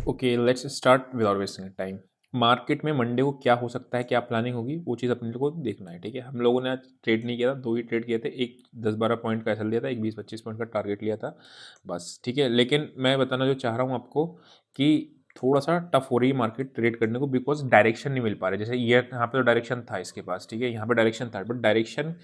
Okay, let's start without wasting time. Market में Monday को क्या हो सकता है, क्या प्लानिंग होगी, वो चीज़ अपने को देखना है। ठीक है, हम लोगों ने आज ट्रेड नहीं किया था, दो ही ट्रेड किए थे। एक 10-12 पॉइंट का एसएल लिया था, एक 20-25 पॉइंट का टारगेट लिया था बस। ठीक है, लेकिन मैं बताना जो चाह रहा हूँ आपको कि थोड़ा सा टफ हो रही है मार्केट ट्रेड करने को, बिकॉज डायरेक्शन नहीं मिल पा रहा है। जैसे ये यहाँ पे तो डायरेक्शन था इसके पास, ठीक है, यहाँ पे डायरेक्शन था, बट डायरेक्शन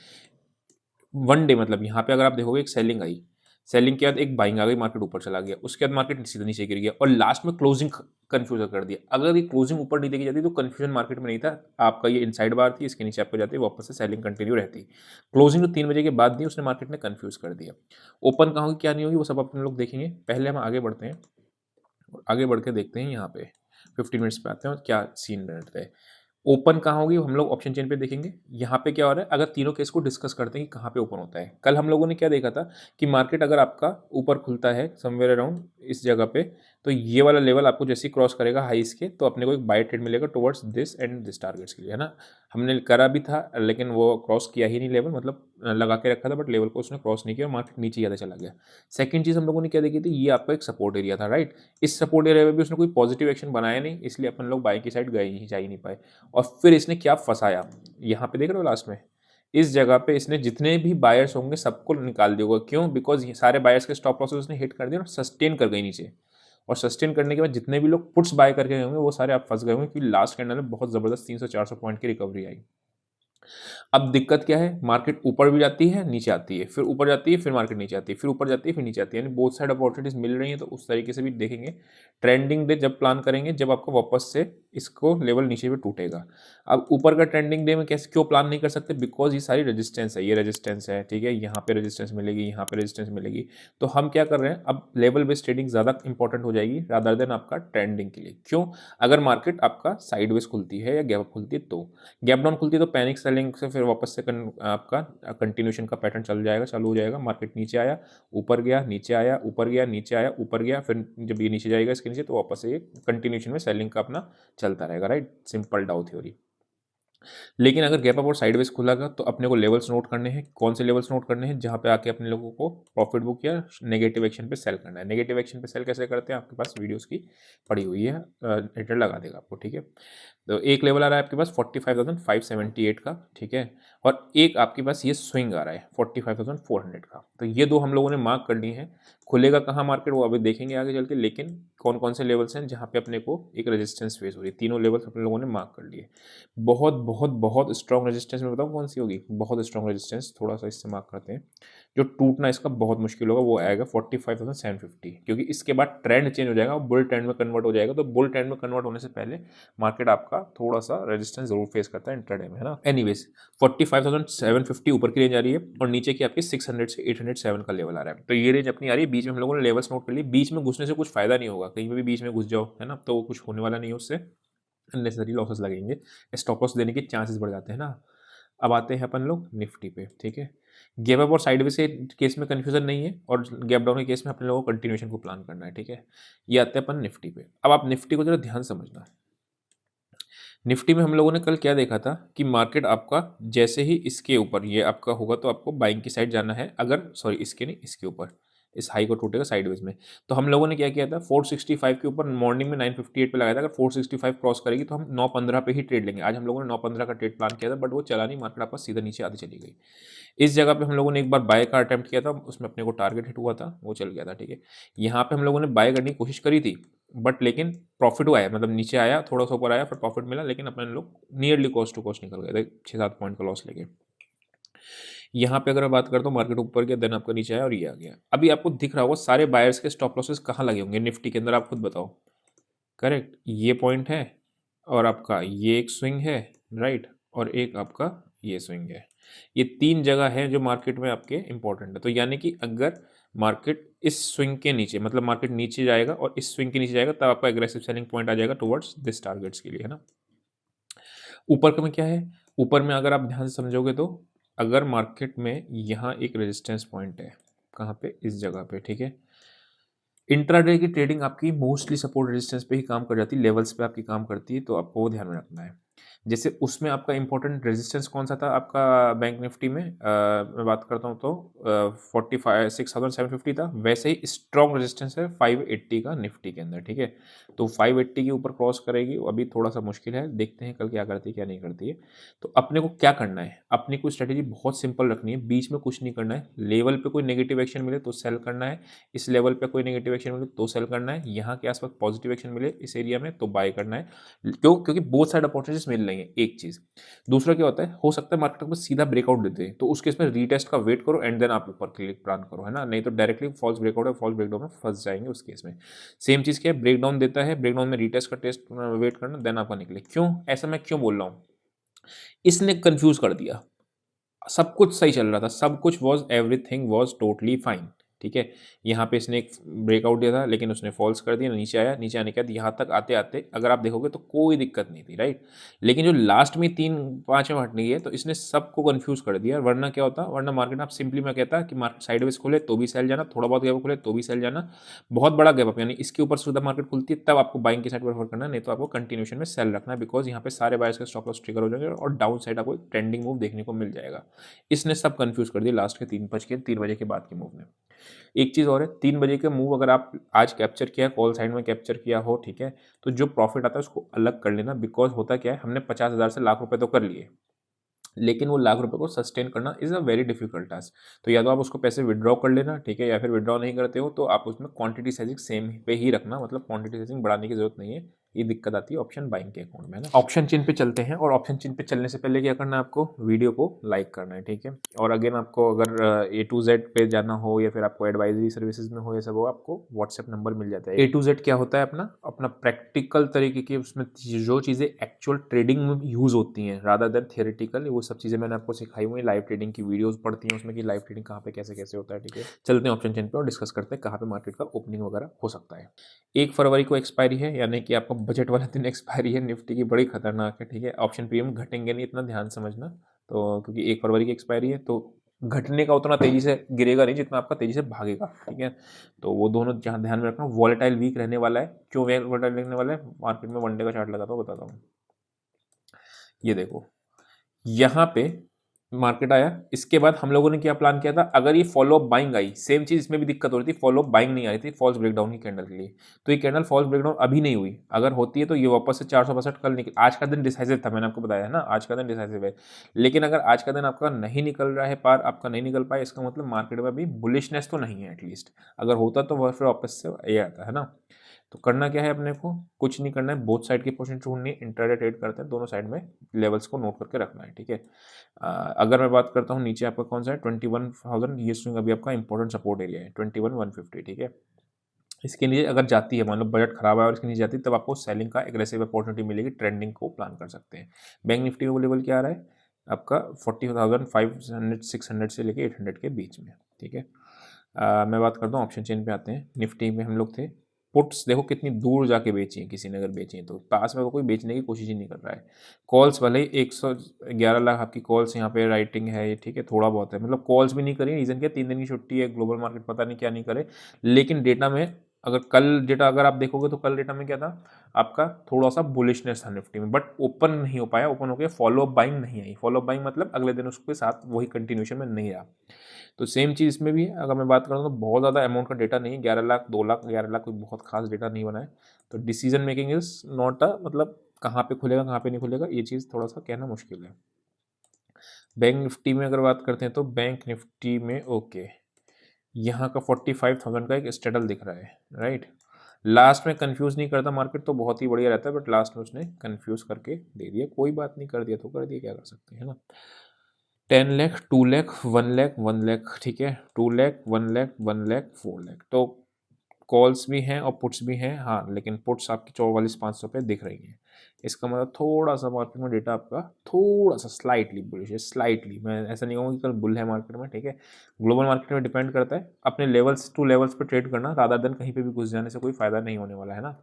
वन डे मतलब यहाँ पे अगर आप देखोगे एक सेलिंग आई, सेलिंग के बाद एक बाइंग आ गई, मार्केट ऊपर चला गया, उसके बाद मार्केट सीधा नीचे गिर गया और लास्ट में क्लोजिंग कंफ्यूजन कर दिया। अगर ये क्लोजिंग ऊपर नहीं देखी जाती तो कंफ्यूजन मार्केट में नहीं था, आपका ये इनसाइड बार थी, इसके नीचे आपको जाते वापस से सेलिंग कंटिन्यू रहती। क्लोजिंग तो 3 बजे के बाद दी, उसने मार्केट ने कंफ्यूज कर दिया। ओपन कहाँ होगी क्या नहीं होगी वो सब अपन लोग देखेंगे। पहले हम आगे बढ़ते हैं और आगे बढ़ के देखते हैं यहाँ पे 15 मिनट्स पे आते हैं और क्या सीन रहता है। ओपन कहाँ होगी हम लोग ऑप्शन चेन पे देखेंगे। यहाँ पे क्या हो रहा है, अगर तीनों केस को डिस्कस करते हैं कि कहाँ पे ओपन होता है। कल हम लोगों ने क्या देखा था कि मार्केट अगर आपका ऊपर खुलता है समवेयर अराउंड इस जगह पे, तो ये वाला लेवल आपको जैसे ही क्रॉस करेगा हाईस के, तो अपने को एक बाय ट्रेड मिलेगा towards this and this targets के लिए, है ना। हमने करा भी था लेकिन वो क्रॉस किया ही नहीं लेवल, मतलब लगा के रखा था बट लेवल को उसने क्रॉस नहीं किया और मार्केट नीचे ज़्यादा चला गया। सेकंड चीज़ हम लोगों ने क्या देखी थी, ये आपका एक सपोर्ट एरिया था, राइट। इस सपोर्ट एरिया में भी उसने कोई पॉजिटिव एक्शन बनाया नहीं, इसलिए अपन लोग बाई की साइड गए ही जा ही नहीं पाए। और फिर इसने क्या फंसाया, यहाँ पे देख रहे हो लास्ट में इस जगह पे इसने जितने भी बायर्स होंगे सबको निकाल दिया होगा। क्यों? बिकॉज ये सारे बायर्स के स्टॉप लॉसेस उसने हिट कर दिया और सस्टेन कर गई नीचे। और सस्टेन करने के बाद जितने भी लोग पुट्स बाय करके गए होंगे वो सारे आप फंस गए होंगे, क्योंकि लास्ट कैंडल में बहुत जबरदस्त 300-400 पॉइंट की रिकवरी आई। अब दिक्कत क्या है, मार्केट ऊपर भी जाती है नीचे आती है, फिर ऊपर जाती है फिर मार्केट नीचे आती है, फिर ऊपर जाती है फिर नीचे आती है, यानी बोथ साइड अपॉर्चुनिटीज मिल रही हैं। तो उस तरीके से भी देखेंगे। ट्रेंडिंग डे जब प्लान करेंगे जब आपका वापस से इसको लेवल नीचे भी टूटेगा। अब ऊपर का ट्रेंडिंग डे में कैसे क्यों प्लान नहीं कर सकते, बिकॉज ये सारी रेजिस्टेंस है, ये रेजिस्टेंस है, ठीक है, यहाँ पे रेजिस्टेंस मिलेगी, यहाँ पे रेजिस्टेंस मिलेगी। तो हम क्या कर रहे हैं, अब लेवल बेस्ड ट्रेडिंग ज़्यादा इंपॉर्टेंट हो जाएगी रादर देन आपका ट्रेंडिंग के लिए। क्यों? अगर मार्केट आपका साइडवेज खुलती है या गैप अप खुलती है, तो गैप डाउन खुलती है तो पैनिक सेलिंग से फिर वापस से आपका कंटिन्यूशन का पैटर्न चालू हो जाएगा। मार्केट नीचे आया ऊपर गया, नीचे आया ऊपर गया, नीचे आया ऊपर गया, फिर जब ये नीचे जाएगा इसके नीचे तो वापस से ये कंटिन्यूशन में सेलिंग का अपना चलता रहेगा, राइट। सिंपल डाउ थ्योरी। लेकिन अगर गैप अप और साइडवेज खुलागा तो अपने को लेवल्स नोट करने हैं। कौन से लेवल्स नोट करने हैं? जहाँ पे आके अपने लोगों को प्रॉफिट बुक या नेगेटिव एक्शन पे सेल करना है। नेगेटिव एक्शन पे सेल कैसे करते हैं, आपके पास वीडियोस की पड़ी हुई है, एडिटर लगा देगा आपको, ठीक है। तो एक लेवल आ रहा है आपके पास 45,578 का, ठीक है, और एक आपके पास ये स्विंग आ रहा है 45,400 का। तो ये दो हम लोगों ने मार्क कर ली है। खुलेगा कहाँ मार्केट वो अभी देखेंगे आगे चल के, लेकिन कौन कौन से लेवल्स हैं जहाँ पे अपने को एक रेजिस्टेंस फेस हो रही है, तीनों लेवल्स अपने लोगों ने मार्क कर लिए। बहुत बहुत बहुत स्ट्रॉन्ग रेजिस्टेंस मैं बताऊँ कौन सी होगी, बहुत स्ट्रॉन्ग रेजिस्टेंस, थोड़ा सा इससे मार्क करते हैं। जो टूटना इसका बहुत मुश्किल होगा वो आएगा 45,750, क्योंकि इसके बाद ट्रेंड चेंज हो जाएगा, बुल ट्रेंड में कन्वर्ट हो जाएगा। तो बुल ट्रेंड में कन्वर्ट होने से पहले मार्केट आपका थोड़ा सा रेजिस्टेंस जरूर फेस करता है इंट्राडे में, है ना। एनीवेज 45,750 ऊपर की रेंज आ रही है और नीचे की आपकी 600 से 807 का लेवल आ रहा है। तो ये रेंज अपनी आ रही है। बीच में हम लोगों ने लेवल्स नोट कर लिए। बीच में घुसने से कुछ फायदा नहीं होगा, कहीं पे भी बीच में घुस जाओ, है ना, तो कुछ होने वाला नहीं है उससे, अननेसेसरी लॉसेस लगेंगे, स्टॉप लॉस देने के चांसेस बढ़ जाते हैं ना। अब आते हैं अपन लोग निफ्टी पे, ठीक है। गैप अप और साइडवेज के केस में कंफ्यूजन नहीं है और गैप डाउन के केस में अपने लोगों को कंटिन्यूशन को प्लान करना है, ठीक है। ये आते हैं अपन निफ्टी पे। अब आप निफ्टी को जरा ध्यान समझना। निफ्टी में हम लोगों ने कल क्या देखा था कि मार्केट आपका जैसे ही इसके ऊपर ये आपका होगा तो आपको बाइंग की साइड जाना है। अगर सॉरी इसके नहीं, इसके ऊपर इस हाई को टूटेगा साइडवेज में, तो हम लोगों ने क्या किया था 465 के ऊपर मॉर्निंग में 958 पे लगाया था। अगर 465 क्रॉस करेगी तो हम 915 पे ही ट्रेड लेंगे। आज हम लोगों ने 915 का ट्रेड प्लान किया था बट वो चला नहीं, मार्केट आपका सीधा नीचे आधी चली गई। इस जगह पे हम लोगों ने एक बार बाय का अटेम्प्ट किया था, उसमें अपने को टारगेट हिट हुआ था, वो चल गया था, ठीक है। यहाँ पे हम लोगों ने बाय करने की कोशिश करी थी बट लेकिन प्रॉफिट हुआ है, मतलब नीचे आया थोड़ा सा ऊपर आया फिर प्रॉफिट मिला, लेकिन अपने लोग नियरली कॉस्ट टू कॉस्ट निकल गए थे 6-7 पॉइंट का लॉस लेके। यहाँ पे अगर मैं बात करता हूँ मार्केट ऊपर गया देन आपका नीचे आया और ये आ गया। अभी आपको दिख रहा होगा सारे बायर्स के स्टॉप लॉसेस कहाँ लगे होंगे निफ्टी के अंदर, आप खुद बताओ। करेक्ट, ये पॉइंट है और आपका ये एक स्विंग है, राइट, और एक आपका ये स्विंग है। ये 3 जगह है जो मार्केट में आपके इंपॉर्टेंट है। तो यानी कि अगर मार्केट इस स्विंग के नीचे, मतलब मार्केट नीचे जाएगा और इस स्विंग के नीचे जाएगा तब आपका एग्रेसिव सेलिंग पॉइंट आ जाएगा टुवर्ड्स दिस टारगेट्स के लिए, है ना। ऊपर का में क्या है, ऊपर में अगर आप ध्यान से समझोगे तो अगर मार्केट में यहाँ एक रेजिस्टेंस पॉइंट है, कहाँ पे, इस जगह पे, ठीक है। इंट्राडे की ट्रेडिंग आपकी मोस्टली सपोर्ट रेजिस्टेंस पे ही काम कर जाती है, लेवल्स पे आपकी काम करती है, तो आपको वो ध्यान में रखना है। जैसे उसमें आपका इंपॉर्टेंट रेजिस्टेंस कौन सा था आपका बैंक निफ्टी में, मैं बात करता हूँ तो 46,750 था, वैसे ही स्ट्रॉन्ग रेजिस्टेंस है 580 का निफ्टी के अंदर, ठीक है। तो 580 के ऊपर क्रॉस करेगी, अभी थोड़ा सा मुश्किल है, देखते हैं कल क्या करती है क्या नहीं करती है। तो अपने को क्या करना है, अपनी को स्ट्रेटेजी बहुत सिंपल रखनी है, बीच में कुछ नहीं करना है। लेवल पे कोई नेगेटिव एक्शन मिले तो सेल करना है, इस लेवल पे कोई नेगेटिव एक्शन मिले तो सेल करना है, यहाँ के आसपास पॉजिटिव एक्शन मिले इस एरिया में तो बाय करना है। क्योंकि बोथ साइड अपॉर्चुनिटीज मिल रही है, एक चीज़। दूसरा क्या होता है, हो सकता है मार्केट को सीधा ब्रेकआउट देते हैं, तो उस केस में रीटेस्ट का वेट करो एंड देन आप ऊपर क्लिक प्लान करो, है ना, नहीं तो डायरेक्टली फॉल्स ब्रेकआउट है, फॉल्स ब्रेकडाउन में फंस जाएंगे उस केस में। सेम चीज़ क्या है, ब्रेकडाउन देता है, ब्रेकडाउन में रीटेस्ट का टेस्ट वेट करना, देन आपका निकले। क्यों ऐसा मैं क्यों बोल रहा हूँ, इसने कंफ्यूज कर दिया, सब कुछ सही चल रहा था, सब कुछ was everything was totally fine, ठीक है। यहाँ पे इसने एक ब्रेकआउट दिया था लेकिन उसने फॉल्स कर दिया, नीचे आया, नीचे आने के बाद यहाँ तक आते आते अगर आप देखोगे तो कोई दिक्कत नहीं थी, राइट। लेकिन जो लास्ट में 3-5 में हटनी है तो इसने सबको कंफ्यूज कर दिया, वरना क्या होता, वरना मार्केट आप सिंपली मैं कहता कि मार्केट साइडवेज खोले तो भी सेल जाना, थोड़ा बहुत गैप खोले तो भी सेल जाना, बहुत बड़ा गैप अप यानी इसके ऊपर सीधा मार्केट खुलती है तब आपको बाइंग की साइड प्रेफर करना, नहीं तो आपको कंटिन्यूशन में सेल रखना है, बिकॉज यहाँ पे सारे बायर्स के स्टॉप लॉस ट्रिगर हो जाएंगे और डाउन साइड आपको ट्रेंडिंग मूव देखने को मिल जाएगा। इसने सब कंफ्यूज कर दिया लास्ट के 3 बजे के बाद के मूव ने। एक चीज़ और है, 3 बजे का मूव अगर आप आज कैप्चर किया, कॉल साइड में कैप्चर किया हो, ठीक है, तो जो प्रॉफिट आता है उसको अलग कर लेना, बिकॉज होता क्या है, हमने 50,000 से लाख रुपए तो कर लिए, लेकिन वो लाख रुपए को सस्टेन करना is a very difficult task. तो या तो आप उसको पैसे विड्रॉ कर लेना, ठीक है, या फिर विड्रॉ नहीं करते हो तो आप उसमें क्वांटिटी साइजिंग सेम पे ही रखना, मतलब क्वांटिटी साइजिंग बढ़ाने की जरूरत नहीं है, ये दिक्कत आती है ऑप्शन बाइंग के अकाउंट में ना। ऑप्शन चेन पे चलते हैं, और ऑप्शन चेन पे चलने से पहले क्या करना है, आपको वीडियो को लाइक करना है, ठीक है। और अगेन आपको अगर A to Z पे जाना हो या फिर आपको एडवाइजरी सर्विसेज में हो ये सब हो, आपको व्हाट्सएप नंबर मिल जाता है। A to Z क्या होता है, अपना अपना प्रैक्टिकल तरीके की, उसमें जो चीज़ें एक्चुअल ट्रेडिंग में यूज़ होती हैं रादर देन थियोरेटिकल, वो सब चीज़ें मैंने आपको सिखाई हुई, लाइव ट्रेडिंग की वीडियोस पढ़ती हैं उसमें कि लाइव ट्रेडिंग कहाँ पे कैसे कैसे होता है, ठीक है। चलते हैं ऑप्शन चेन पे और डिस्कस करते हैं कहाँ पे मार्केट का ओपनिंग वगैरह हो सकता है। 1 फरवरी को एक्सपायरी है, यानी कि आपका बजट वाला दिन एक्सपायरी है, निफ्टी की बड़ी खतरनाक है, ठीक है। ऑप्शन प्रीमियम घटेंगे नहीं, इतना ध्यान समझना, तो क्योंकि 1 फरवरी की एक्सपायरी है तो घटने का उतना तेजी से गिरेगा नहीं जितना आपका तेजी से भागेगा, ठीक है। तो वो दोनों जहाँ ध्यान में रखना। वॉलेटाइल वीक रहने वाला है, क्यों वॉलेटाइल रहने वाला है, मार्केट में 1 डे का चार्ट लगाता हूँ, बताता हूँ। ये देखो, यहाँ पे मार्केट आया, इसके बाद हम लोगों ने क्या प्लान किया था, अगर ये follow up buying I, same चीज इसमें भी दिक्कत हो रही थी, फॉलो अप बाइंग नहीं आ रही थी फॉल्स ब्रेकडाउन की कैंडल के लिए, तो ये कैंडल फॉल्स ब्रेकडाउन अभी नहीं हुई, अगर होती है तो ये वापस से 462 कल निकल, आज का दिन डिसाइसिव था, मैंने आपको बताया है ना, आज का दिन डिसाइसिव है। लेकिन अगर आज का दिन आपका नहीं निकल रहा है पार, आपका नहीं निकल पाया, इसका मतलब मार्केट में अभी बुलिशनेस तो नहीं है एटलीस्ट, अगर होता तो वह फिर वापस से ये आता है ना। तो करना क्या है अपने को, कुछ नहीं करना है, बोथ साइड की पोजीशन ढूंढनी है, इंट्राडे ट्रेड करते हैं, दोनों साइड में लेवल्स को नोट करके रखना है, ठीक है। अगर मैं बात करता हूँ नीचे आपका कौन सा है 21,000, ये स्विंग अभी आपका इंपॉर्टेंट सपोर्ट एरिया है 21,150, ठीक है। इसके लिए अगर जाती है, मान लो बजट खराब है और इसके नीचे जाती है, तब आपको सेलिंग का एग्रेसिव अपॉर्चुनिटी मिलेगी, ट्रेंडिंग को प्लान कर सकते हैं। बैंक निफ्टी में लेवल क्या आ रहा है आपका 40,500 से लेके 800 के बीच में, ठीक है। मैं बात करता हूँ ऑप्शन चेन पे आते हैं। निफ्टी में हम लोग थे, पुट्स देखो कितनी दूर जाके बेची हैं, किसी ने अगर बेची हैं तो पास में कोई बेचने की कोशिश ही नहीं कर रहा है। कॉल्स भले ही 111 लाख आपकी कॉल्स यहाँ पे राइटिंग है, ये ठीक है, थोड़ा बहुत है, मतलब कॉल्स भी नहीं करी, रीज़न क्या, 3 दिन की छुट्टी है, ग्लोबल मार्केट पता नहीं क्या नहीं करे। लेकिन डेटा में अगर कल डेटा अगर आप देखोगे तो कल डेटा में क्या था आपका, थोड़ा सा बुलिशनेस था निफ्टी में, बट ओपन नहीं हो पाया, ओपन हो गया, फॉलो अप बाइंग नहीं आई, फॉलो अप बाइंग मतलब अगले दिन उसके साथ वही कंटिन्यूशन में नहीं रहा। तो सेम चीज़ इसमें भी है, अगर मैं बात करूँ तो बहुत ज़्यादा अमाउंट का डेटा नहीं है, 11 लाख 2 लाख 11 लाख कोई बहुत खास डेटा नहीं बना है, तो decision making is not a, मतलब कहाँ पे खुलेगा कहाँ पे नहीं खुलेगा ये चीज़ थोड़ा सा कहना मुश्किल है। बैंक निफ्टी में अगर बात करते हैं तो बैंक निफ्टी में ओके, यहाँ का 45,000 का एक स्टेडल दिख रहा है, राइट। लास्ट में कंफ्यूज नहीं करता मार्केट तो बहुत ही बढ़िया रहता है, बट लास्ट में उसने कंफ्यूज करके दे दिया, कोई बात नहीं, कर दिया तो कर दिया, क्या कर सकते हैं ना। 10 लाख 2 लाख 1 लाख 1 लाख, ठीक है, 2 लाख 1 लाख 1 लाख 4 लाख, तो कॉल्स भी हैं और पुट्स भी हैं, हाँ, लेकिन पुट्स आपकी 44,500 पे दिख रही हैं। इसका मतलब थोड़ा सा मार्केट में डेटा आपका थोड़ा सा स्लाइटली बुलिश है, स्लाइटली, मैं ऐसा नहीं कहूँगा कि कल बुल है मार्केट में, ठीक है। ग्लोबल मार्केट में डिपेंड करता है, अपने लेवल्स टू लेवल्स पे ट्रेड करना, रादर देन कहीं पे भी घुस जाने से कोई फायदा नहीं होने वाला है ना।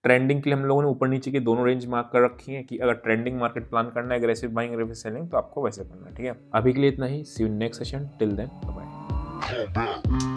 ट्रेंडिंग के लिए हम लोगों ने ऊपर नीचे की दोनों रेंज मार्क कर रखी है कि अगर ट्रेंडिंग मार्केट प्लान करना है, एग्रेसिव बाइंग एग्रेसिव सेलिंग, तो आपको वैसे करना है, ठीक है। अभी के लिए इतना ही, see you next session, till then bye.